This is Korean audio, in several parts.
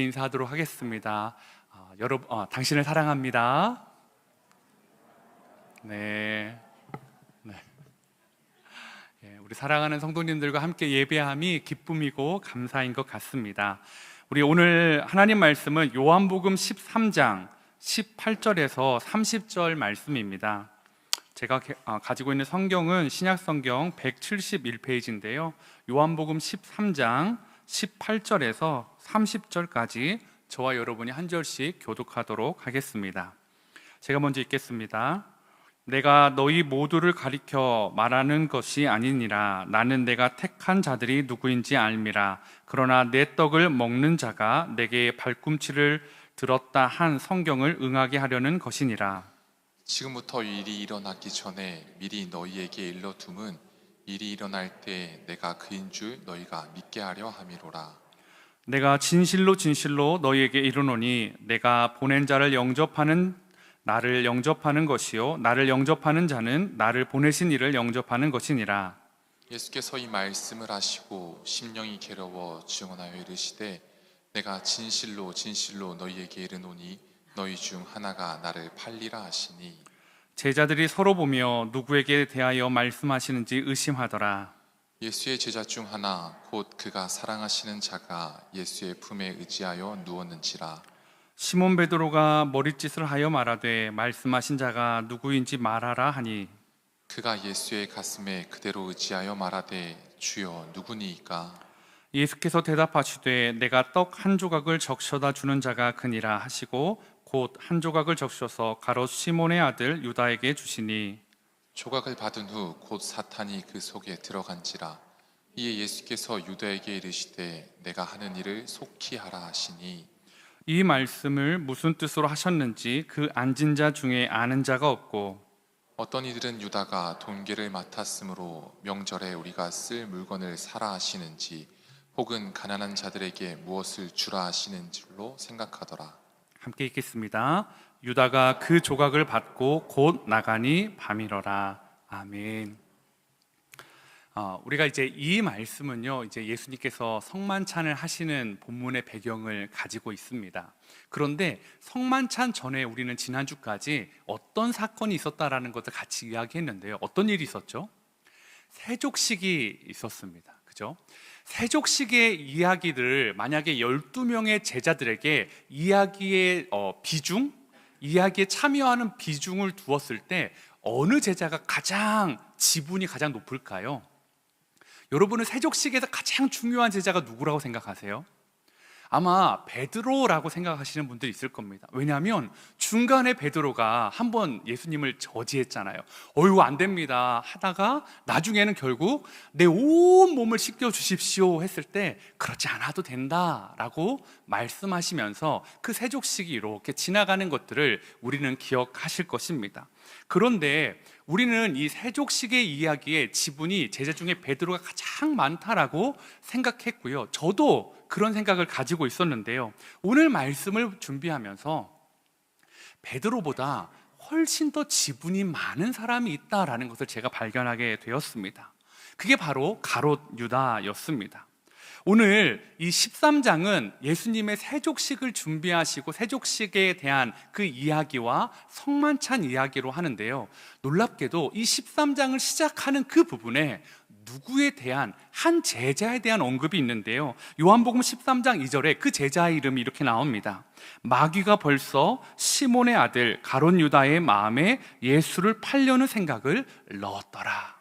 인사하도록 하겠습니다. 여러분, 당신을 사랑합니다. 네. 우리 사랑하는 성도님들과 함께 예배함이 기쁨이고 감사인 것 같습니다. 우리 오늘 하나님 말씀은 요한복음 13장 18절에서 30절 말씀입니다. 제가 가지고 있는 성경은 신약성경 171페이지인데요. 요한복음 13장 18절에서 30절까지 저와 여러분이 한 절씩 교독하도록 하겠습니다. 제가 먼저 읽겠습니다. 내가 너희 모두를 가리켜 말하는 것이 아니니라. 나는 내가 택한 자들이 누구인지 알미라. 그러나 내 떡을 먹는 자가 내게 발꿈치를 들었다 한 성경을 응하게 하려는 것이니라. 지금부터 일이 일어나기 전에 미리 너희에게 일러둠은 일이 일어날 때 내가 그인 줄 너희가 믿게 하려 함이로라. 내가 진실로 진실로 너희에게 이르노니 내가 보낸 자를 영접하는 나를 영접하는 것이요 나를 영접하는 자는 나를 보내신 이를 영접하는 것이니라. 예수께서 이 말씀을 하시고 심령이 괴로워 증언하여 이르시되 내가 진실로 진실로 너희에게 이르노니 너희 중 하나가 나를 팔리라 하시니. 제자들이 서로 보며 누구에게 대하여 말씀하시는지 의심하더라. 예수의 제자 중 하나 곧 그가 사랑하시는 자가 예수의 품에 의지하여 누웠는지라. 시몬 베드로가 머릿짓을 하여 말하되 말씀하신 자가 누구인지 말하라 하니 그가 예수의 가슴에 그대로 의지하여 말하되 주여 누구니이까. 예수께서 대답하시되 내가 떡 한 조각을 적셔다 주는 자가 크니라 하시고 곧 한 조각을 적셔서 가롯 시몬의 아들 유다에게 주시니 조각을 받은 후 곧 사탄이 그 속에 들어간지라. 이에 예수께서 유다에게 이르시되 내가 하는 일을 속히 하라 하시니. 이 말씀을 무슨 뜻으로 하셨는지 그 앉은 자 중에 아는 자가 없고 어떤 이들은 유다가 돈계를 맡았으므로 명절에 우리가 쓸 물건을 사라 하시는지 혹은 가난한 자들에게 무엇을 주라 하시는 줄로 생각하더라. 함께 읽겠습니다. 유다가 그 조각을 받고 곧 나가니 밤이러라. 아멘. 우리가 이제 이 말씀은요, 이제 예수님께서 성만찬을 하시는 본문의 배경을 가지고 있습니다. 그런데 성만찬 전에 우리는 지난주까지 어떤 사건이 있었다라는 것을 같이 이야기했는데요. 어떤 일이 있었죠? 세족식이 있었습니다. 그죠? 세족식의 이야기를 만약에 12명의 제자들에게 이야기의 비중, 이야기에 참여하는 비중을 두었을 때 어느 제자가 지분이 가장 높을까요? 여러분은 세족식에서 가장 중요한 제자가 누구라고 생각하세요? 아마 베드로라고 생각하시는 분들이 있을 겁니다. 왜냐하면 중간에 베드로가 한번 예수님을 저지했잖아요. 어이구 안 됩니다 하다가 나중에는 결국 내 온 몸을 씻겨 주십시오 했을 때 그렇지 않아도 된다라고 말씀하시면서 그 세족식이 이렇게 지나가는 것들을 우리는 기억하실 것입니다. 그런데 우리는 이 세족식의 이야기에 지분이 제자 중에 베드로가 가장 많다라고 생각했고요. 저도 그런 생각을 가지고 있었는데요. 오늘 말씀을 준비하면서 베드로보다 훨씬 더 지분이 많은 사람이 있다라는 것을 제가 발견하게 되었습니다. 그게 바로 가롯 유다였습니다. 오늘 이 13장은 예수님의 세족식을 준비하시고 세족식에 대한 그 이야기와 성만찬 이야기로 하는데요. 놀랍게도 이 13장을 시작하는 그 부분에 누구에 대한 한 제자에 대한 언급이 있는데요. 요한복음 13장 2절에 그 제자의 이름이 이렇게 나옵니다. 마귀가 벌써 시몬의 아들 가롯 유다의 마음에 예수를 팔려는 생각을 넣었더라.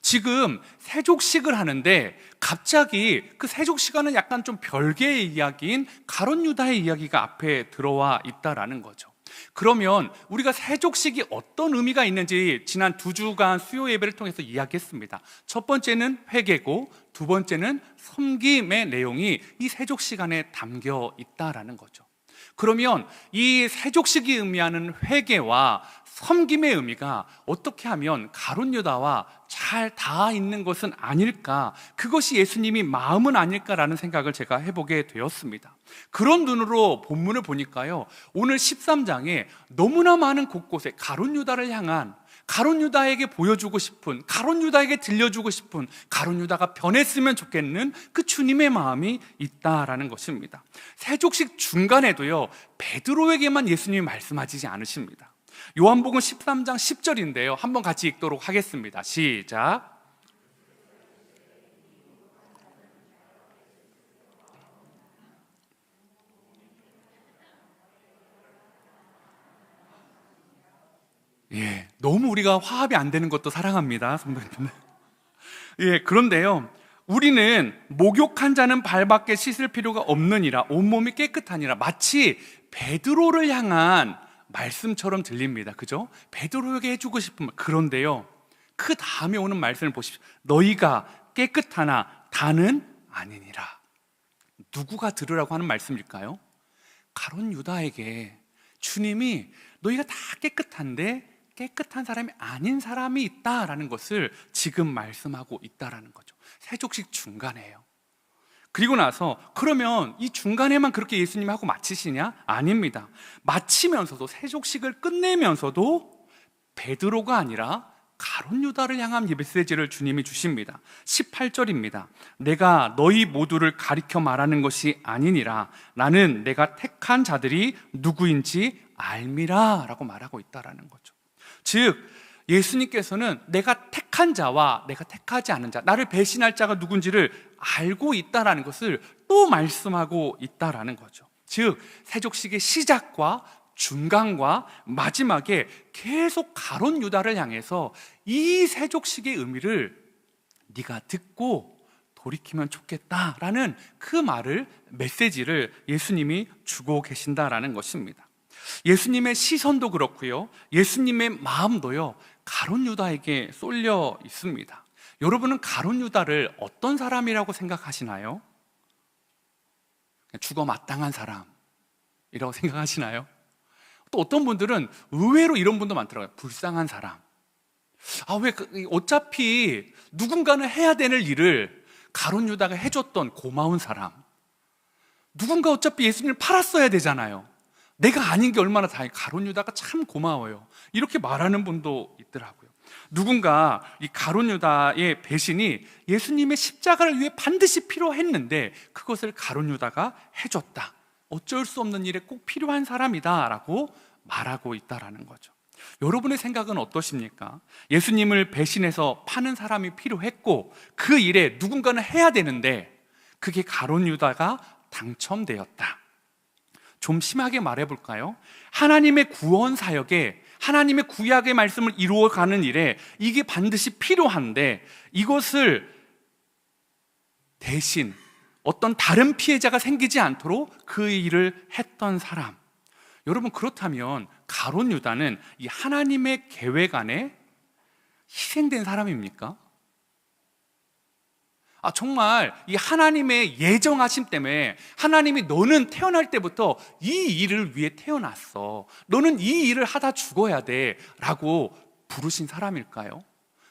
지금 세족식을 하는데 갑자기 그 세족식과는 약간 좀 별개의 이야기인 가롯 유다의 이야기가 앞에 들어와 있다라는 거죠. 그러면 우리가 세족식이 어떤 의미가 있는지 지난 2주간 수요 예배를 통해서 이야기했습니다. 첫 번째는 회개고 두 번째는 섬김의 내용이 이 세족식 안에 담겨 있다라는 거죠. 그러면 이 세족식이 의미하는 회개와 섬김의 의미가 어떻게 하면 가롯 유다와 잘 닿아 있는 것은 아닐까, 그것이 예수님이 마음은 아닐까라는 생각을 제가 해보게 되었습니다. 그런 눈으로 본문을 보니까요, 오늘 13장에 너무나 많은 곳곳에 가롯 유다를 향한 가룟 유다에게 보여주고 싶은, 가룟 유다에게 들려주고 싶은, 가룟 유다가 변했으면 좋겠는 그 주님의 마음이 있다라는 것입니다. 세족식 중간에도요, 베드로에게만 예수님이 말씀하시지 않으십니다. 요한복음 13장 10절인데요, 한번 같이 읽도록 하겠습니다. 시작. 예, 너무 우리가 화합이 안 되는 것도 사랑합니다, 성도님들. 예, 그런데요, 우리는 목욕한 자는 발밖에 씻을 필요가 없느니라, 온몸이 깨끗하니라, 마치 베드로를 향한 말씀처럼 들립니다. 그죠? 베드로에게 해주고 싶은 말. 그런데요, 그 다음에 오는 말씀을 보십시오. 너희가 깨끗하나 다는 아니니라. 누구가 들으라고 하는 말씀일까요? 가룟 유다에게 주님이 너희가 다 깨끗한데 깨끗한 사람이 아닌 사람이 있다라는 것을 지금 말씀하고 있다라는 거죠. 세족식 중간에요. 그리고 나서 그러면 이 중간에만 그렇게 예수님이 하고 마치시냐? 아닙니다. 마치면서도, 세족식을 끝내면서도 베드로가 아니라 가룟 유다를 향한 메시지를 주님이 주십니다. 18절입니다. 내가 너희 모두를 가리켜 말하는 것이 아니니라. 나는 내가 택한 자들이 누구인지 알미라 라고 말하고 있다라는 거죠. 즉 예수님께서는 내가 택한 자와 내가 택하지 않은 자, 나를 배신할 자가 누군지를 알고 있다라는 것을 또 말씀하고 있다라는 거죠. 즉 세족식의 시작과 중간과 마지막에 계속 가룟 유다를 향해서 이 세족식의 의미를 네가 듣고 돌이키면 좋겠다라는 그 말을, 메시지를 예수님이 주고 계신다라는 것입니다. 예수님의 시선도 그렇고요, 예수님의 마음도요, 가룟 유다에게 쏠려 있습니다. 여러분은 가룟 유다를 어떤 사람이라고 생각하시나요? 죽어 마땅한 사람이라고 생각하시나요? 또 어떤 분들은 의외로 이런 분도 많더라고요. 불쌍한 사람. 어차피 누군가는 해야 되는 일을 가룟 유다가 해줬던 고마운 사람. 누군가 어차피 예수님을 팔았어야 되잖아요. 내가 아닌 게 얼마나 다행이에요. 가룟 유다가 참 고마워요. 이렇게 말하는 분도 있더라고요. 누군가 이 가룟 유다의 배신이 예수님의 십자가를 위해 반드시 필요했는데 그것을 가룟 유다가 해줬다. 어쩔 수 없는 일에 꼭 필요한 사람이다 라고 말하고 있다라는 거죠. 여러분의 생각은 어떠십니까? 예수님을 배신해서 파는 사람이 필요했고 그 일에 누군가는 해야 되는데 그게 가룟 유다가 당첨되었다. 좀 심하게 말해볼까요? 하나님의 구원 사역에, 하나님의 구약의 말씀을 이루어가는 일에 이게 반드시 필요한데 이것을 대신 어떤 다른 피해자가 생기지 않도록 그 일을 했던 사람. 여러분, 그렇다면 가룟 유다는 이 하나님의 계획 안에 희생된 사람입니까? 정말 이 하나님의 예정하심 때문에 하나님이 너는 태어날 때부터 이 일을 위해 태어났어, 너는 이 일을 하다 죽어야 돼 라고 부르신 사람일까요?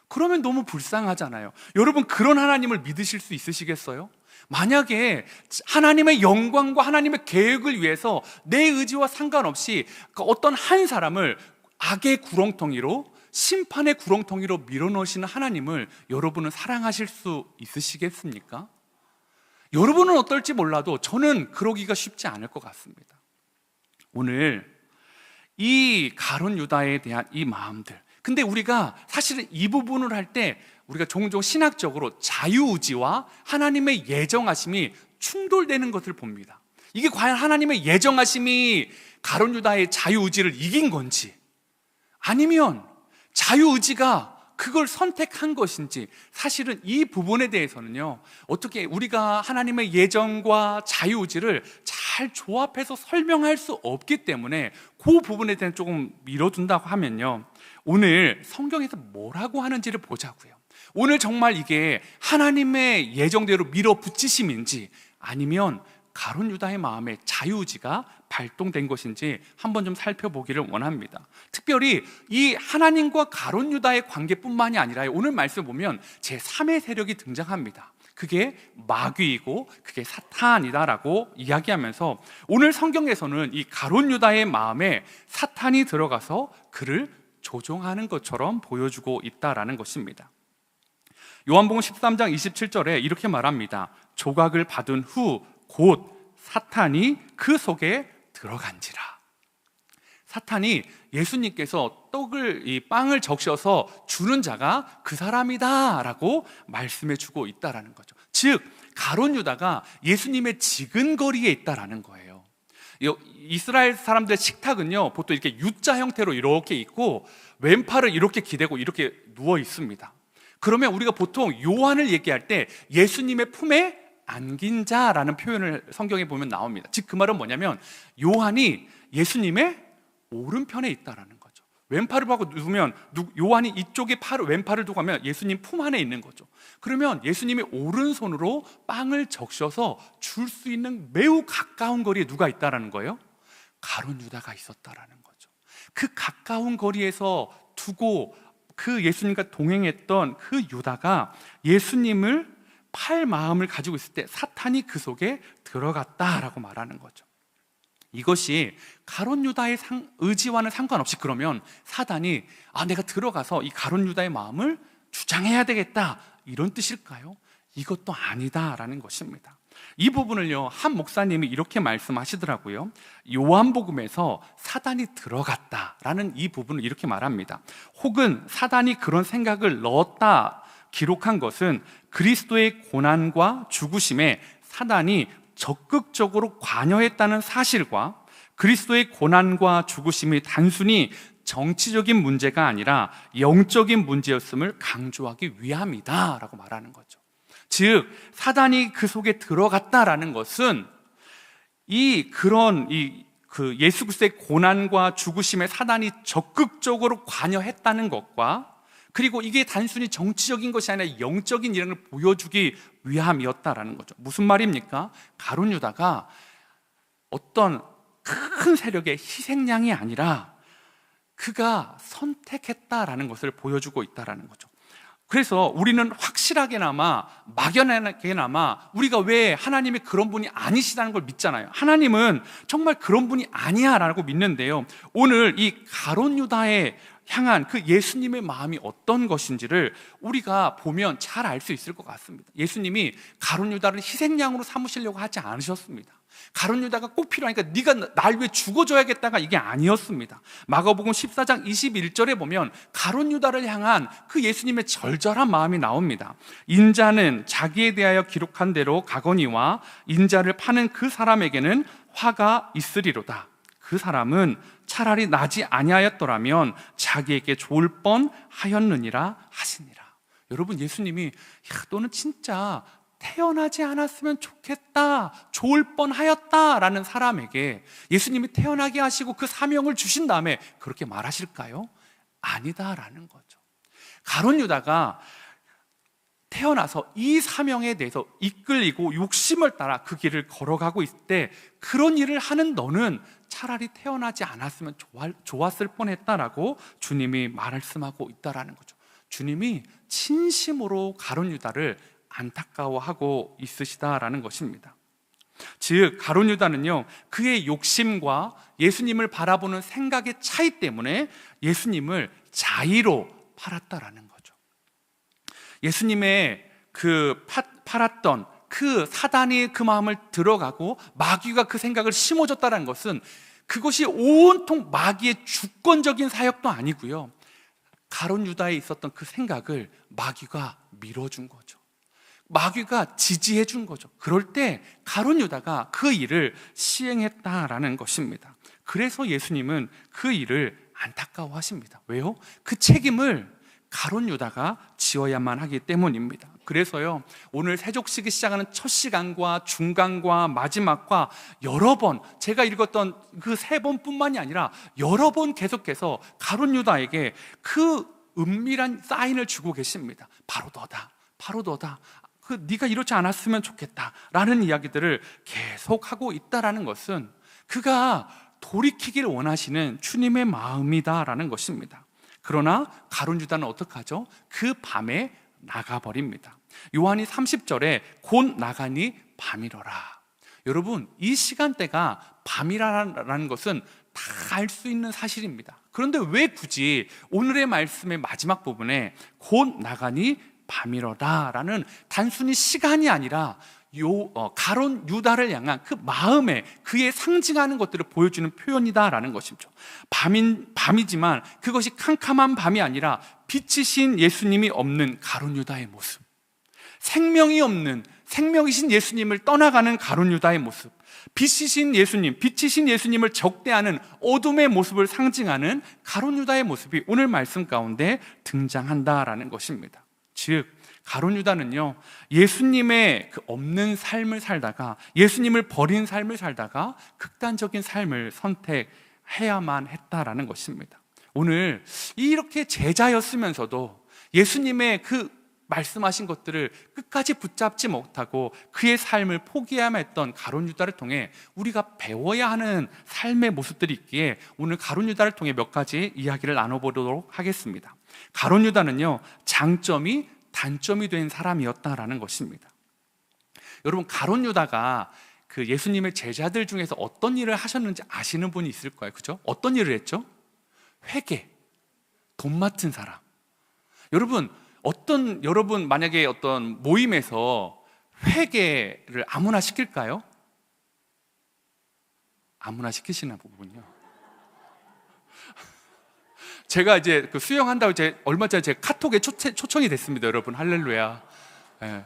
그러면 너무 불쌍하잖아요. 여러분, 그런 하나님을 믿으실 수 있으시겠어요? 만약에 하나님의 영광과 하나님의 계획을 위해서 내 의지와 상관없이 어떤 한 사람을 악의 구렁텅이로, 심판의 구렁텅이로 밀어넣으시는 하나님을 여러분은 사랑하실 수 있으시겠습니까? 여러분은 어떨지 몰라도 저는 그러기가 쉽지 않을 것 같습니다. 오늘 이 가룟 유다에 대한 이 마음들, 근데 우리가 사실은 이 부분을 할 때 우리가 종종 신학적으로 자유의지와 하나님의 예정하심이 충돌되는 것을 봅니다. 이게 과연 하나님의 예정하심이 가룟 유다의 자유의지를 이긴 건지, 아니면 자유의지가 그걸 선택한 것인지, 사실은 이 부분에 대해서는요, 어떻게 우리가 하나님의 예정과 자유의지를 잘 조합해서 설명할 수 없기 때문에 그 부분에 대해서 조금 미뤄둔다고 하면요, 오늘 성경에서 뭐라고 하는지를 보자고요. 오늘 정말 이게 하나님의 예정대로 밀어붙이심인지 아니면 가룟 유다의 마음에 자유의지가 발동된 것인지 한번 좀 살펴보기를 원합니다. 특별히 이 하나님과 가룟 유다의 관계뿐만이 아니라 오늘 말씀 보면 제3의 세력이 등장합니다. 그게 마귀이고 그게 사탄이다라고 이야기하면서 오늘 성경에서는 이 가룟 유다의 마음에 사탄이 들어가서 그를 조종하는 것처럼 보여주고 있다라는 것입니다. 요한복음 13장 27절에 이렇게 말합니다. 조각을 받은 후 곧 사탄이 그 속에 들어간지라. 사탄이 예수님께서 이 빵을 적셔서 주는 자가 그 사람이다 라고 말씀해 주고 있다라는 거죠. 즉 가룟 유다가 예수님의 지근거리에 있다라는 거예요. 이스라엘 사람들의 식탁은요, 보통 이렇게 U자 형태로 이렇게 있고 왼팔을 이렇게 기대고 이렇게 누워 있습니다. 그러면 우리가 보통 요한을 얘기할 때 예수님의 품에 안긴 자라는 표현을 성경에 보면 나옵니다. 즉 그 말은 뭐냐면 요한이 예수님의 오른편에 있다라는 거죠. 왼팔을 하고 누우면 요한이 이쪽에 왼팔을 두고 하면 예수님 품 안에 있는 거죠. 그러면 예수님이 오른손으로 빵을 적셔서 줄 수 있는 매우 가까운 거리에 누가 있다라는 거예요? 가룟 유다가 있었다라는 거죠. 그 가까운 거리에서 두고 그 예수님과 동행했던 그 유다가 예수님을 팔 마음을 가지고 있을 때 사탄이 그 속에 들어갔다라고 말하는 거죠. 이것이 가룟 유다의 의지와는 상관없이 그러면 사단이 내가 들어가서 이 가룟 유다의 마음을 주장해야 되겠다 이런 뜻일까요? 이것도 아니다라는 것입니다. 이 부분을요, 한 목사님이 이렇게 말씀하시더라고요. 요한복음에서 사단이 들어갔다라는 이 부분을 이렇게 말합니다. 혹은 사단이 그런 생각을 넣었다 기록한 것은 그리스도의 고난과 죽으심에 사단이 적극적으로 관여했다는 사실과 그리스도의 고난과 죽으심이 단순히 정치적인 문제가 아니라 영적인 문제였음을 강조하기 위함이다 라고 말하는 거죠. 즉 사단이 그 속에 들어갔다라는 것은 그 예수 그리스도의 고난과 죽으심에 사단이 적극적으로 관여했다는 것과 그리고 이게 단순히 정치적인 것이 아니라 영적인 일을 보여주기 위함이었다라는 거죠. 무슨 말입니까? 가룟 유다가 어떤 큰 세력의 희생양이 아니라 그가 선택했다라는 것을 보여주고 있다라는 거죠. 그래서 우리는 확실하게나마 막연하게나마 우리가 왜 하나님이 그런 분이 아니시다는 걸 믿잖아요. 하나님은 정말 그런 분이 아니야 라고 믿는데요, 오늘 이 가룟 유다에 향한 그 예수님의 마음이 어떤 것인지를 우리가 보면 잘 알 수 있을 것 같습니다. 예수님이 가룟 유다를 희생양으로 삼으시려고 하지 않으셨습니다. 가룟 유다가 꼭 필요하니까 네가 날 위해 죽어줘야겠다가 이게 아니었습니다. 마가복음 14장 21절에 보면 가룟 유다를 향한 그 예수님의 절절한 마음이 나옵니다. 인자는 자기에 대하여 기록한 대로 가거니와 인자를 파는 그 사람에게는 화가 있으리로다. 그 사람은 차라리 나지 아니하였더라면 자기에게 좋을 뻔하였느니라 하시니라. 여러분, 예수님이 너는 진짜 태어나지 않았으면 좋겠다, 좋을 뻔하였다라는 사람에게 예수님이 태어나게 하시고 그 사명을 주신 다음에 그렇게 말하실까요? 아니다라는 거죠. 가룟 유다가 태어나서 이 사명에 대해서 이끌리고 욕심을 따라 그 길을 걸어가고 있을 때 그런 일을 하는 너는 차라리 태어나지 않았으면 좋았을 뻔했다라고 주님이 말씀하고 있다라는 거죠. 주님이 진심으로 가룟 유다를 안타까워하고 있으시다라는 것입니다. 즉 가룟 유다는요, 그의 욕심과 예수님을 바라보는 생각의 차이 때문에 예수님을 자의로 팔았다라는 거죠. 예수님의 팔았던 그 사단이 그 마음을 들어가고 마귀가 그 생각을 심어줬다는 것은 그것이 온통 마귀의 주권적인 사역도 아니고요, 가룟 유다에 있었던 그 생각을 마귀가 밀어준 거죠. 마귀가 지지해 준 거죠. 그럴 때 가룟 유다가 그 일을 시행했다라는 것입니다. 그래서 예수님은 그 일을 안타까워하십니다. 왜요? 그 책임을 가룟 유다가 지어야만 하기 때문입니다. 그래서요, 오늘 세족식이 시작하는 첫 시간과 중간과 마지막과 여러 번 제가 읽었던 그 3번뿐만이 아니라 여러 번 계속해서 가룟 유다에게 그 은밀한 사인을 주고 계십니다. 바로 너다, 바로 너다. 네가 이렇지 않았으면 좋겠다라는 이야기들을 계속하고 있다라는 것은 그가 돌이키길 원하시는 주님의 마음이다라는 것입니다. 그러나 가룟 유다는 어떡하죠? 그 밤에 나가버립니다. 요한이 30절에 곧 나가니 밤이러라. 여러분, 이 시간대가 밤이라는 것은 다 알 수 있는 사실입니다. 그런데 왜 굳이 오늘의 말씀의 마지막 부분에 곧 나가니 밤이로다 라는 단순히 시간이 아니라 가론 유다를 향한 그 마음에 그의 상징하는 것들을 보여주는 표현이다라는 것이죠. 밤이지만 그것이 캄캄한 밤이 아니라 빛이신 예수님이 없는 가론 유다의 모습, 생명이 없는 생명이신 예수님을 떠나가는 가론 유다의 모습, 빛이신 예수님을 적대하는 어둠의 모습을 상징하는 가론 유다의 모습이 오늘 말씀 가운데 등장한다라는 것입니다. 즉 가론 유다는요, 예수님의 그 없는 삶을 살다가, 예수님을 버린 삶을 살다가 극단적인 삶을 선택해야만 했다라는 것입니다. 오늘 이렇게 제자였으면서도 예수님의 그 말씀하신 것들을 끝까지 붙잡지 못하고 그의 삶을 포기해야만 했던 가론 유다를 통해 우리가 배워야 하는 삶의 모습들이 있기에 오늘 가론 유다를 통해 몇 가지 이야기를 나눠보도록 하겠습니다. 가론 유다는요, 장점이 단점이 된 사람이었다라는 것입니다. 여러분, 가론 유다가 그 예수님의 제자들 중에서 어떤 일을 하셨는지 아시는 분이 있을 거예요. 그죠? 어떤 일을 했죠? 회계, 돈 맡은 사람. 여러분 만약에 어떤 모임에서 회계를 아무나 시킬까요? 아무나 시키시나 보군요. 제가 이제 그 수영한다고 얼마 전에 제 카톡에 초청이 됐습니다. 여러분, 할렐루야. 예.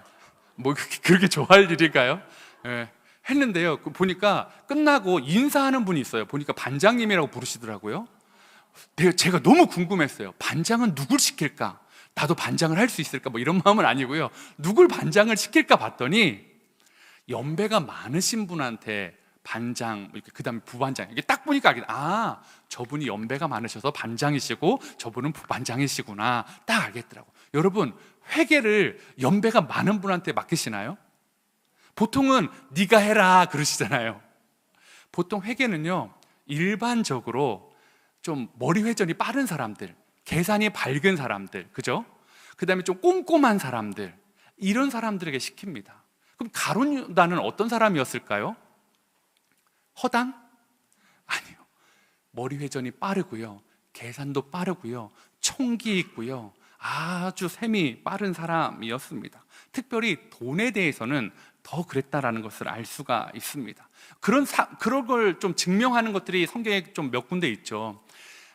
뭐 그렇게 좋아할 일일까요? 예. 했는데요, 보니까 끝나고 인사하는 분이 있어요. 보니까 반장님이라고 부르시더라고요. 제가 너무 궁금했어요. 반장은 누굴 시킬까? 나도 반장을 할 수 있을까? 뭐 이런 마음은 아니고요, 누굴 반장을 시킬까 봤더니 연배가 많으신 분한테 반장, 그 다음에 부반장, 이게 딱 보니까 저분이 연배가 많으셔서 반장이시고 저분은 부반장이시구나, 딱 알겠더라고. 여러분, 회계를 연배가 많은 분한테 맡기시나요? 보통은 네가 해라 그러시잖아요. 보통 회계는요, 일반적으로 좀 머리 회전이 빠른 사람들, 계산이 밝은 사람들, 그죠? 그 다음에 좀 꼼꼼한 사람들, 이런 사람들에게 시킵니다. 그럼 가론 유다는 어떤 사람이었을까요? 허당? 아니요. 머리 회전이 빠르고요, 계산도 빠르고요, 총기 있고요, 아주 셈이 빠른 사람이었습니다. 특별히 돈에 대해서는 더 그랬다라는 것을 알 수가 있습니다. 그런 걸 좀 증명하는 것들이 성경에 좀 몇 군데 있죠.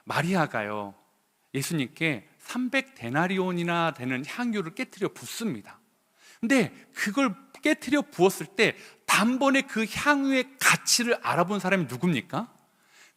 마리아가요, 예수님께 300데나리온이나 되는 향유를 깨트려 붓습니다. 근데 그걸 깨트려 부었을 때 단번에 그 향유의 가치를 알아본 사람이 누굽니까?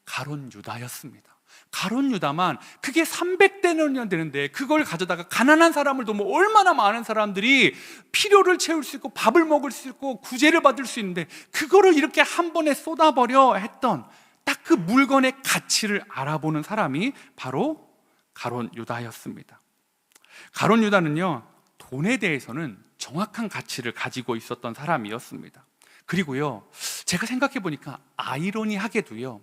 가론 유다였습니다. 가론 유다만 그게 300데나리온이 되는데 그걸 가져다가 가난한 사람을 도면 얼마나 많은 사람들이 필요를 채울 수 있고 밥을 먹을 수 있고 구제를 받을 수 있는데 그거를 이렇게 한 번에 쏟아버려 했던 딱 그 물건의 가치를 알아보는 사람이 바로 가론 유다였습니다. 가론 유다는요, 돈에 대해서는 정확한 가치를 가지고 있었던 사람이었습니다. 그리고요, 제가 생각해 보니까 아이러니하게도요,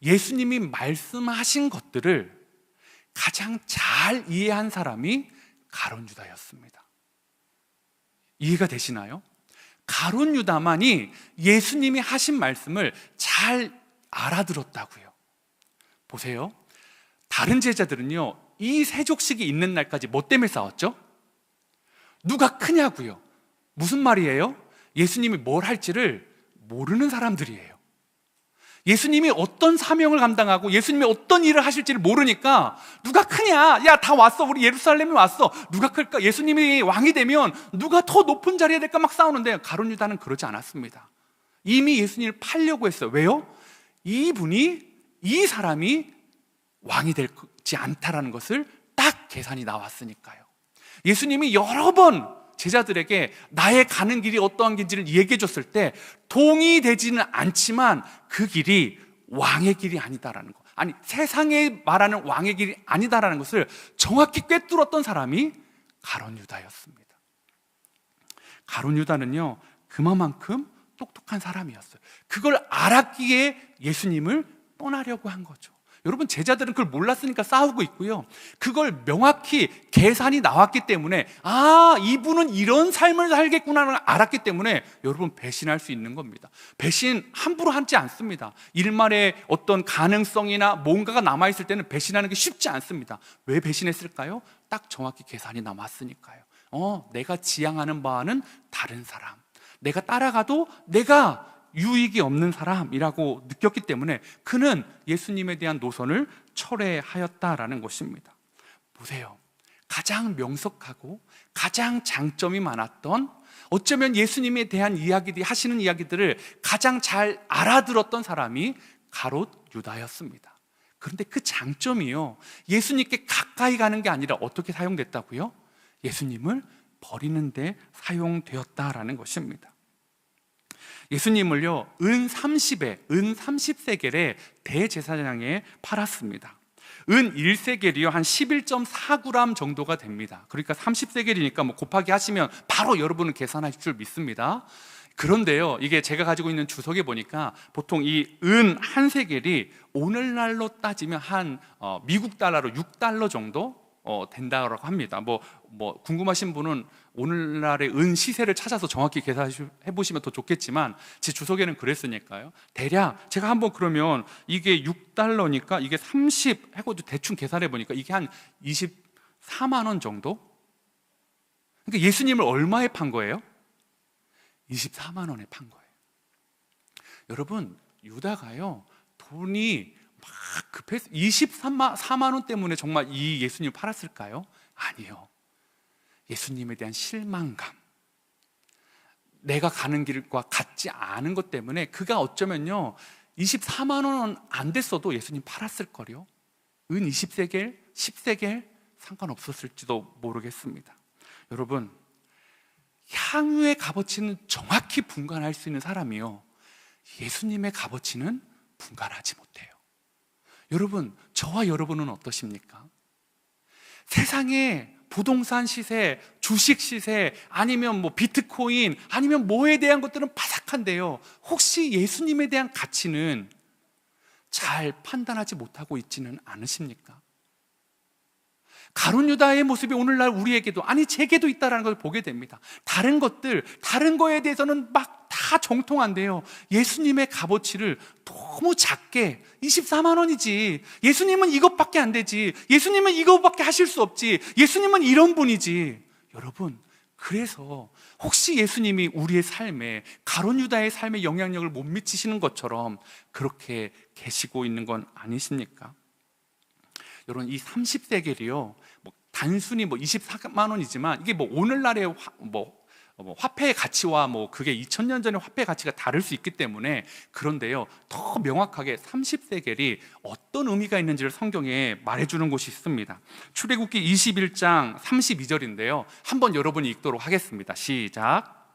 예수님이 말씀하신 것들을 가장 잘 이해한 사람이 가론 유다였습니다. 이해가 되시나요? 가론 유다만이 예수님이 하신 말씀을 잘 알아들었다고요. 보세요, 다른 제자들은요, 이 세족식이 있는 날까지 뭐 때문에 싸웠죠? 누가 크냐고요. 무슨 말이에요? 예수님이 뭘 할지를 모르는 사람들이에요. 예수님이 어떤 사명을 감당하고 예수님이 어떤 일을 하실지를 모르니까 누가 크냐? 야, 다 왔어. 우리 예루살렘에 왔어. 누가 클까? 예수님이 왕이 되면 누가 더 높은 자리에 될까 막 싸우는데 가론 유다는 그러지 않았습니다. 이미 예수님을 팔려고 했어요. 왜요? 이 사람이 왕이 되지 않다라는 것을 딱 계산이 나왔으니까요. 예수님이 여러 번 제자들에게 나의 가는 길이 어떠한 길인지를 얘기해 줬을 때 동의되지는 않지만 그 길이 왕의 길이 아니다라는 것, 아니 세상에 말하는 왕의 길이 아니다라는 것을 정확히 꿰뚫었던 사람이 가론 유다였습니다. 가론 유다는요, 그만큼 똑똑한 사람이었어요. 그걸 알았기에 예수님을 떠나려고 한 거죠. 여러분, 제자들은 그걸 몰랐으니까 싸우고 있고요. 그걸 명확히 계산이 나왔기 때문에, 아, 이분은 이런 삶을 살겠구나를 알았기 때문에 여러분, 배신할 수 있는 겁니다. 배신 함부로 하지 않습니다. 일말의 어떤 가능성이나 뭔가가 남아있을 때는 배신하는 게 쉽지 않습니다. 왜 배신했을까요? 딱 정확히 계산이 남았으니까요. 내가 지향하는 바와는 다른 사람, 내가 따라가도 내가 유익이 없는 사람이라고 느꼈기 때문에 그는 예수님에 대한 노선을 철회하였다라는 것입니다. 보세요. 가장 명석하고 가장 장점이 많았던, 어쩌면 예수님에 대한 이야기들이 하시는 이야기들을 가장 잘 알아들었던 사람이 가롯 유다였습니다. 그런데 그 장점이요, 예수님께 가까이 가는 게 아니라 어떻게 사용됐다고요? 예수님을 버리는 데 사용되었다라는 것입니다. 예수님을요, 은 30세겔에 대제사장에 팔았습니다. 은 1세겔이요, 한 11.4g 정도가 됩니다. 그러니까 30세겔이니까 뭐 곱하기 하시면 바로 여러분은 계산하실 줄 믿습니다. 그런데요, 이게 제가 가지고 있는 주석에 보니까 보통 이 은 한 세겔이 오늘날로 따지면 한 미국 달러로 6달러 정도 된다고 합니다. 뭐 궁금하신 분은 오늘날의 은 시세를 찾아서 정확히 계산해 보시면 더 좋겠지만, 제 주석에는 그랬으니까요. 대략 제가 한번, 그러면 이게 6달러니까 이게 30 하고 대충 계산해 보니까 이게 한 24만 원 정도? 그러니까 예수님을 얼마에 판 거예요? 24만 원에 판 거예요. 여러분, 유다가요, 돈이 막 급해서 24만 원 때문에 정말 이 예수님을 팔았을까요? 아니요. 예수님에 대한 실망감, 내가 가는 길과 같지 않은 것 때문에 그가 어쩌면요, 24만 원은 안 됐어도 예수님 팔았을 거요. 은 20세겔, 10세겔 상관없었을지도 모르겠습니다. 여러분, 향유의 값어치는 정확히 분간할 수 있는 사람이요, 예수님의 값어치는 분간하지 못해요. 여러분, 저와 여러분은 어떠십니까? 세상에 부동산 시세, 주식 시세, 아니면 뭐 비트코인, 아니면 뭐에 대한 것들은 바삭한데요, 혹시 예수님에 대한 가치는 잘 판단하지 못하고 있지는 않으십니까? 가룟 유다의 모습이 오늘날 우리에게도, 아니 제게도 있다는 걸 보게 됩니다. 다른 것들, 다른 거에 대해서는 막 다 정통한데요, 예수님의 값어치를 너무 작게, 24만 원이지, 예수님은 이것밖에 안 되지, 예수님은 이것밖에 하실 수 없지, 예수님은 이런 분이지. 여러분, 그래서 혹시 예수님이 우리의 삶에, 가룟 유다의 삶에 영향력을 못 미치시는 것처럼 그렇게 계시고 있는 건 아니십니까? 여러분, 이 30세겔이요, 단순히 24만 원이지만 이게 오늘날의 화폐의 가치와 그게 2000년 전의 화폐의 가치가 다를 수 있기 때문에, 그런데요, 더 명확하게 30세겔이 어떤 의미가 있는지를 성경에 말해주는 곳이 있습니다. 출애굽기 21장 32절인데요, 한번 여러분이 읽도록 하겠습니다. 시작.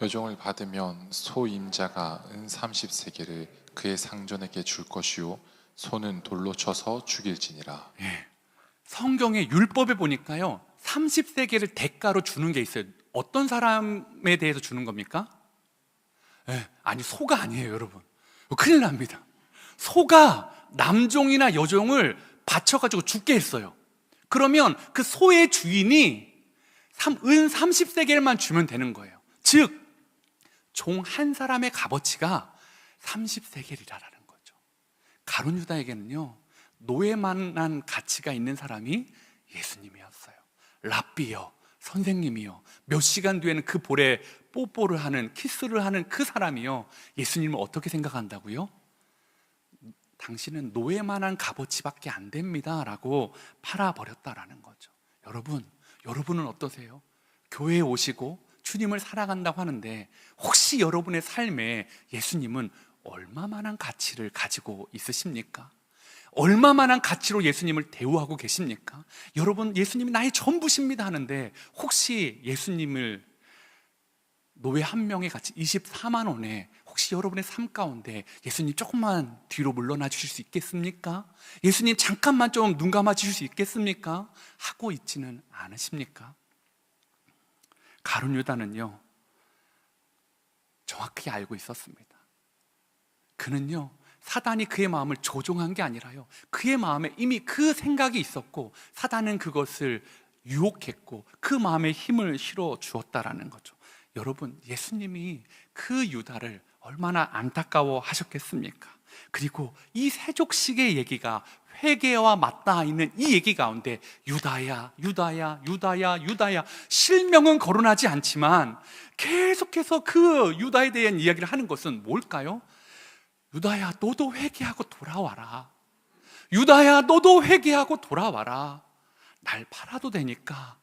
여종을 받으면 소임자가 은 30세겔을 그의 상전에게 줄 것이요 소는 돌로 쳐서 죽일지니라. 예. 성경의 율법에 보니까요, 30세겔을 대가로 주는 게 있어요. 어떤 사람에 대해서 주는 겁니까? 아니, 소가 아니에요, 여러분. 큰일 납니다. 소가 남종이나 여종을 바쳐가지고 죽게 했어요. 그러면 그 소의 주인이 은 30세겔만 주면 되는 거예요. 즉, 종 한 사람의 값어치가 30세겔이라는 거죠. 가룟 유다에게는요, 노예만한 가치가 있는 사람이 예수님이었어요. 랍비요, 선생님이요, 몇 시간 뒤에는 그 볼에 뽀뽀를 하는, 키스를 하는 그 사람이요, 예수님을 어떻게 생각한다고요? 당신은 노예만한 값어치밖에 안 됩니다 라고 팔아버렸다라는 거죠. 여러분은 어떠세요? 교회에 오시고 주님을 사랑한다고 하는데, 혹시 여러분의 삶에 예수님은 얼마만한 가치를 가지고 있으십니까? 얼마만한 가치로 예수님을 대우하고 계십니까? 여러분, 예수님이 나의 전부십니다 하는데, 혹시 예수님을 노예 한 명의 가치 24만 원에 혹시 여러분의 삶 가운데 예수님 조금만 뒤로 물러나 주실 수 있겠습니까? 예수님 잠깐만 좀 눈 감아 주실 수 있겠습니까? 하고 있지는 않으십니까? 가룟 유다는요, 정확히 알고 있었습니다. 그는요, 사단이 그의 마음을 조종한 게 아니라요, 그의 마음에 이미 그 생각이 있었고 사단은 그것을 유혹했고 그 마음에 힘을 실어 주었다라는 거죠. 여러분, 예수님이 그 유다를 얼마나 안타까워 하셨겠습니까? 그리고 이 세족식의 얘기가 회개와 맞닿아 있는 이 얘기 가운데 유다야, 유다야, 유다야, 유다야, 실명은 거론하지 않지만 계속해서 그 유다에 대한 이야기를 하는 것은 뭘까요? 유다야, 너도 회개하고 돌아와라. 유다야, 너도 회개하고 돌아와라. 날 팔아도 되니까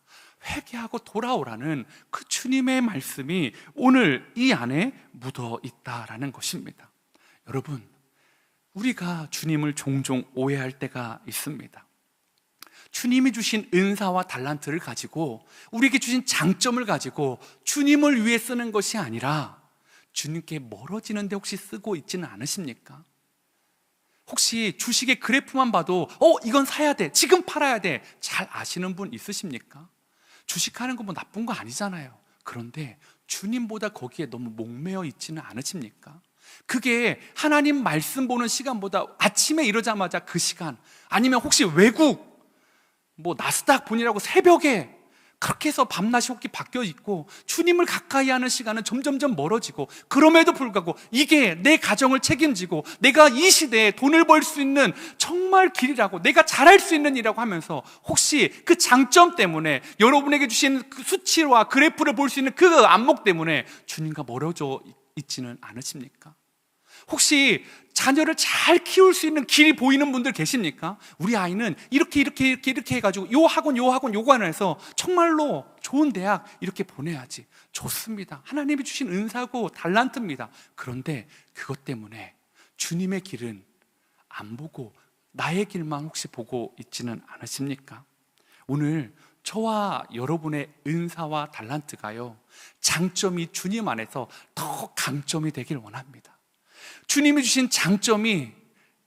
회개하고 돌아오라는 그 주님의 말씀이 오늘 이 안에 묻어 있다라는 것입니다. 여러분, 우리가 주님을 종종 오해할 때가 있습니다. 주님이 주신 은사와 달란트를 가지고, 우리에게 주신 장점을 가지고 주님을 위해 쓰는 것이 아니라 주님께 멀어지는데 혹시 쓰고 있지는 않으십니까? 혹시 주식의 그래프만 봐도 이건 사야 돼, 지금 팔아야 돼, 잘 아시는 분 있으십니까? 주식하는 거 뭐 나쁜 거 아니잖아요. 그런데 주님보다 거기에 너무 목매어 있지는 않으십니까? 그게 하나님 말씀 보는 시간보다 아침에 일어나자마자 그 시간, 아니면 혹시 외국 뭐 나스닥 본이라고 새벽에 그렇게 해서 밤낮이 혹시 바뀌어 있고 주님을 가까이 하는 시간은 점점점 멀어지고, 그럼에도 불구하고 이게 내 가정을 책임지고 내가 이 시대에 돈을 벌 수 있는 정말 길이라고, 내가 잘할 수 있는 일이라고 하면서 혹시 그 장점 때문에, 여러분에게 주신 그 수치와 그래프를 볼 수 있는 그 안목 때문에 주님과 멀어져 있지는 않으십니까? 혹시 자녀를 잘 키울 수 있는 길이 보이는 분들 계십니까? 우리 아이는 이렇게 해가지고 요 학원 요관에서 정말로 좋은 대학 이렇게 보내야지. 좋습니다. 하나님이 주신 은사고 달란트입니다. 그런데 그것 때문에 주님의 길은 안 보고 나의 길만 혹시 보고 있지는 않으십니까? 오늘 저와 여러분의 은사와 달란트가요, 장점이 주님 안에서 더 강점이 되길 원합니다. 주님이 주신 장점이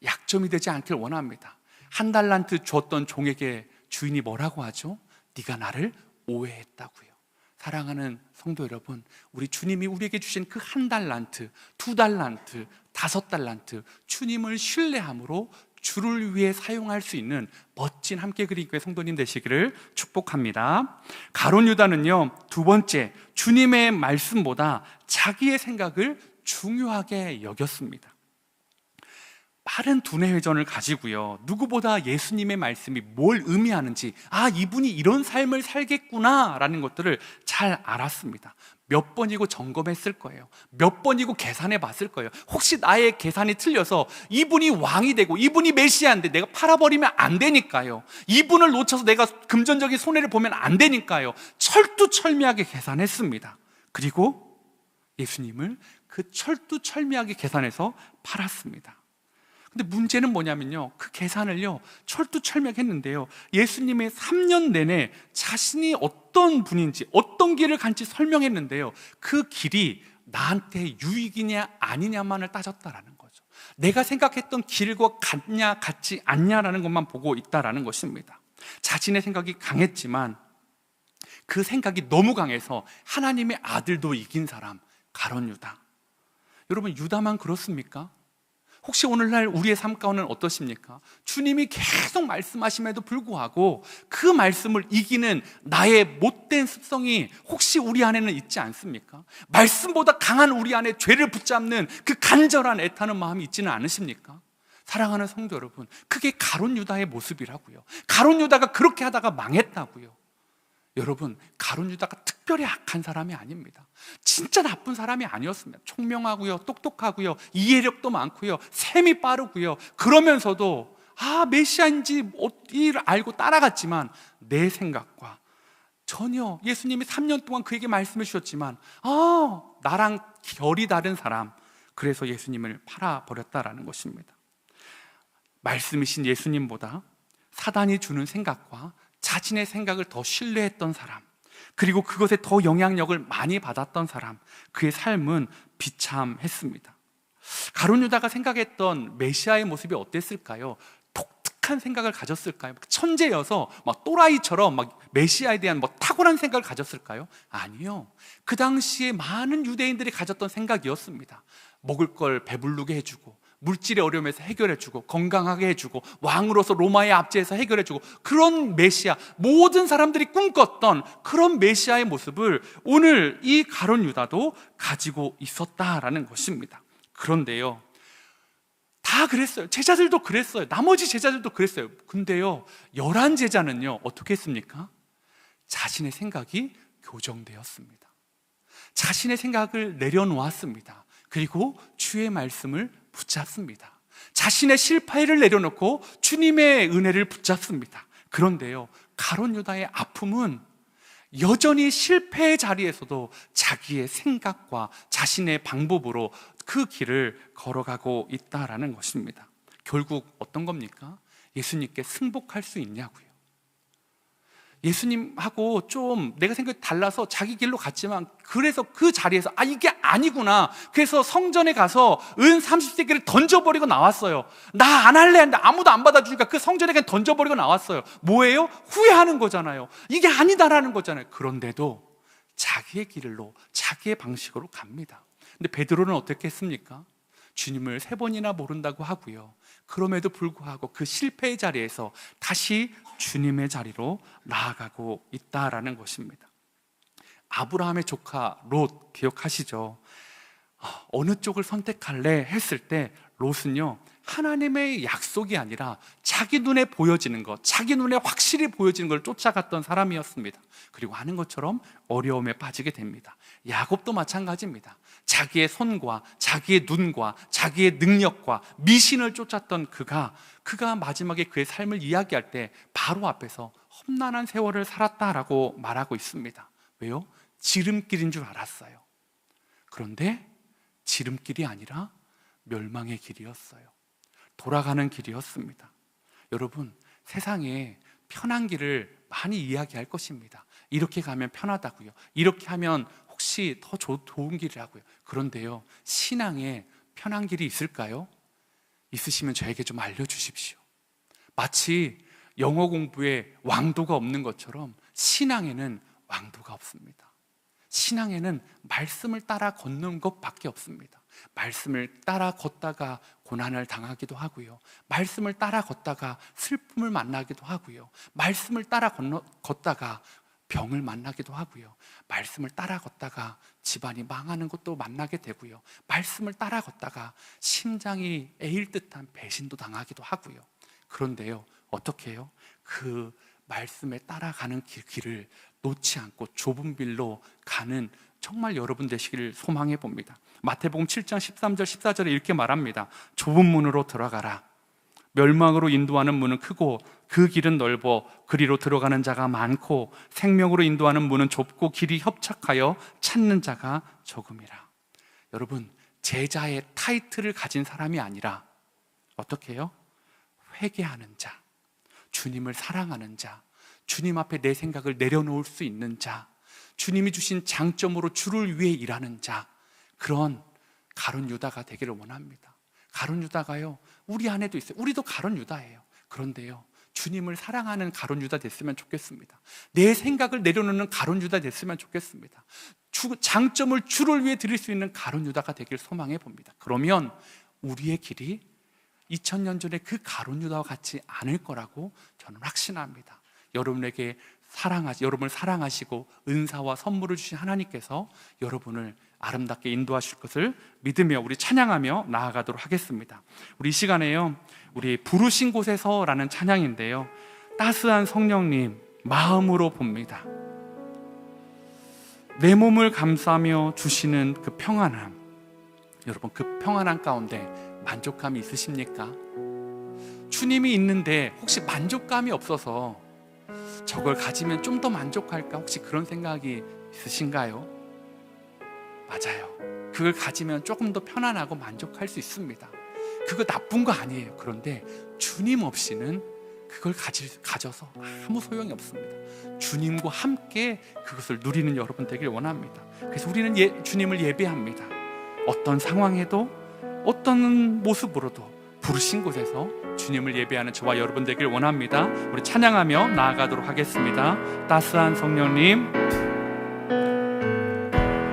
약점이 되지 않길 원합니다. 1달란트 줬던 종에게 주인이 뭐라고 하죠? 네가 나를 오해했다고요. 사랑하는 성도 여러분, 우리 주님이 우리에게 주신 그 1달란트, 2달란트, 5달란트, 주님을 신뢰함으로 주를 위해 사용할 수 있는 멋진 함께 그린 교회 성도님 되시기를 축복합니다. 가룟 유다는요, 두 번째, 주님의 말씀보다 자기의 생각을 중요하게 여겼습니다. 빠른 두뇌 회전을 가지고요, 누구보다 예수님의 말씀이 뭘 의미하는지, 이분이 이런 삶을 살겠구나 라는 것들을 잘 알았습니다. 몇 번이고 점검했을 거예요. 몇 번이고 계산해 봤을 거예요. 혹시 나의 계산이 틀려서 이분이 왕이 되고 이분이 메시아인데 내가 팔아버리면 안 되니까요. 이분을 놓쳐서 내가 금전적인 손해를 보면 안 되니까요. 철두철미하게 계산했습니다. 그리고 예수님을 그 철두철미하게 계산해서 팔았습니다. 근데 문제는 뭐냐면요, 그 계산을요 철두철미하게 했는데요, 예수님의 3년 내내 자신이 어떤 분인지 어떤 길을 간지 설명했는데요, 그 길이 나한테 유익이냐 아니냐만을 따졌다라는 거죠. 내가 생각했던 길과 같냐 같지 않냐라는 것만 보고 있다라는 것입니다. 자신의 생각이 강했지만 그 생각이 너무 강해서 하나님의 아들도 이긴 사람, 가룟 유다. 여러분, 유다만 그렇습니까? 혹시 오늘날 우리의 삶 가운데는 어떠십니까? 주님이 계속 말씀하심에도 불구하고 그 말씀을 이기는 나의 못된 습성이 혹시 우리 안에는 있지 않습니까? 말씀보다 강한 우리 안에 죄를 붙잡는 그 간절한 애타는 마음이 있지는 않으십니까? 사랑하는 성도 여러분, 그게 가룟 유다의 모습이라고요. 가룟 유다가 그렇게 하다가 망했다고요. 여러분, 가룟 유다가 특별히 악한 사람이 아닙니다. 진짜 나쁜 사람이 아니었습니다. 총명하고요, 똑똑하고요, 이해력도 많고요, 셈이 빠르고요. 그러면서도 메시아인지 어디를 알고 따라갔지만 내 생각과 전혀, 예수님이 3년 동안 그에게 말씀해 주셨지만 나랑 결이 다른 사람, 그래서 예수님을 팔아버렸다라는 것입니다. 말씀이신 예수님보다 사단이 주는 생각과 자신의 생각을 더 신뢰했던 사람, 그리고 그것에 더 영향력을 많이 받았던 사람, 그의 삶은 비참했습니다. 가룟 유다가 생각했던 메시아의 모습이 어땠을까요? 독특한 생각을 가졌을까요? 천재여서 막 또라이처럼 막 메시아에 대한 탁월한 생각을 가졌을까요? 아니요. 그 당시에 많은 유대인들이 가졌던 생각이었습니다. 먹을 걸 배부르게 해주고, 물질의 어려움에서 해결해주고 건강하게 해주고 왕으로서 로마의 압제에서 해결해주고 그런 메시아, 모든 사람들이 꿈꿨던 그런 메시아의 모습을 오늘 이 가룟 유다도 가지고 있었다라는 것입니다. 그런데요, 다 그랬어요. 제자들도 그랬어요. 나머지 제자들도 그랬어요. 근데요, 11 제자는요 어떻게 했습니까? 자신의 생각이 교정되었습니다. 자신의 생각을 내려놓았습니다. 그리고 주의 말씀을 붙잡습니다. 자신의 실패를 내려놓고 주님의 은혜를 붙잡습니다. 그런데요, 가룟 유다의 아픔은 여전히 실패의 자리에서도 자기의 생각과 자신의 방법으로 그 길을 걸어가고 있다라는 것입니다. 결국 어떤 겁니까? 예수님께 승복할 수 있냐고요. 예수님하고 좀 내가 생각이 달라서 자기 길로 갔지만 그래서 그 자리에서 이게 아니구나. 그래서 성전에 가서 은 30세겔을 던져버리고 나왔어요. 나 안 할래 했는데 아무도 안 받아주니까 그 성전에 그냥 던져버리고 나왔어요. 뭐예요? 후회하는 거잖아요. 이게 아니다라는 거잖아요. 그런데도 자기의 길로 자기의 방식으로 갑니다. 근데 베드로는 어떻게 했습니까? 주님을 3번이나 모른다고 하고요, 그럼에도 불구하고 그 실패의 자리에서 다시 주님의 자리로 나아가고 있다라는 것입니다. 아브라함의 조카 롯 기억하시죠? 어느 쪽을 선택할래 했을 때 롯은요, 하나님의 약속이 아니라 자기 눈에 보여지는 것, 자기 눈에 확실히 보여지는 걸 쫓아갔던 사람이었습니다. 그리고 하는 것처럼 어려움에 빠지게 됩니다. 야곱도 마찬가지입니다. 자기의 손과 자기의 눈과 자기의 능력과 미신을 쫓았던 그가 마지막에 그의 삶을 이야기할 때 바로 앞에서 험난한 세월을 살았다라고 말하고 있습니다. 왜요? 지름길인 줄 알았어요. 그런데 지름길이 아니라 멸망의 길이었어요. 돌아가는 길이었습니다. 여러분, 세상에 편한 길을 많이 이야기할 것입니다. 이렇게 가면 편하다고요. 이렇게 하면 혹시 더 좋은 길이라고요. 그런데요, 신앙에 편한 길이 있을까요? 있으시면 저에게 좀 알려주십시오. 마치 영어 공부에 왕도가 없는 것처럼 신앙에는 왕도가 없습니다. 신앙에는 말씀을 따라 걷는 것밖에 없습니다. 말씀을 따라 걷다가 고난을 당하기도 하고요, 말씀을 따라 걷다가 슬픔을 만나기도 하고요, 말씀을 따라 걷다가 병을 만나기도 하고요, 말씀을 따라 걷다가 집안이 망하는 것도 만나게 되고요, 말씀을 따라 걷다가 심장이 에일 듯한 배신도 당하기도 하고요. 그런데요, 어떻게 해요? 그 말씀에 따라가는 길을 놓지 않고 좁은 길로 가는 정말 여러분 되시기를 소망해 봅니다. 마태복음 7장 13절 14절에 이렇게 말합니다. 좁은 문으로 들어가라. 멸망으로 인도하는 문은 크고 그 길은 넓어 그리로 들어가는 자가 많고 생명으로 인도하는 문은 좁고 길이 협착하여 찾는 자가 적음이라. 여러분, 제자의 타이틀을 가진 사람이 아니라 어떻게 해요? 회개하는 자, 주님을 사랑하는 자, 주님 앞에 내 생각을 내려놓을 수 있는 자, 주님이 주신 장점으로 주를 위해 일하는 자, 그런 가룟 유다가 되기를 원합니다. 가룟 유다가요, 우리 안에도 있어요. 우리도 가룟 유다예요. 그런데요, 주님을 사랑하는 가룟 유다 됐으면 좋겠습니다. 내 생각을 내려놓는 가룟 유다 됐으면 좋겠습니다. 장점을 주를 위해 드릴 수 있는 가룟 유다가 되길 소망해 봅니다. 그러면 우리의 길이 2000년 전에 그 가룟 유다와 같지 않을 거라고 저는 확신합니다. 여러분을 사랑하시고 은사와 선물을 주신 하나님께서 여러분을 아름답게 인도하실 것을 믿으며 우리 찬양하며 나아가도록 하겠습니다. 우리 이 시간에요, 우리 부르신 곳에서라는 찬양인데요, 따스한 성령님 마음으로 봅니다. 내 몸을 감싸며 주시는 그 평안함, 여러분 그 평안함 가운데 만족감이 있으십니까? 주님이 있는데 혹시 만족감이 없어서 저걸 가지면 좀 더 만족할까? 혹시 그런 생각이 있으신가요? 맞아요. 그걸 가지면 조금 더 편안하고 만족할 수 있습니다. 그거 나쁜 거 아니에요. 그런데 주님 없이는 그걸 가져서 아무 소용이 없습니다. 주님과 함께 그것을 누리는 여러분 되길 원합니다. 그래서 우리는 주님을 예배합니다. 어떤 상황에도 어떤 모습으로도 부르신 곳에서 주님을 예배하는 저와 여러분 되길 원합니다. 우리 찬양하며 나아가도록 하겠습니다. 따스한 성령님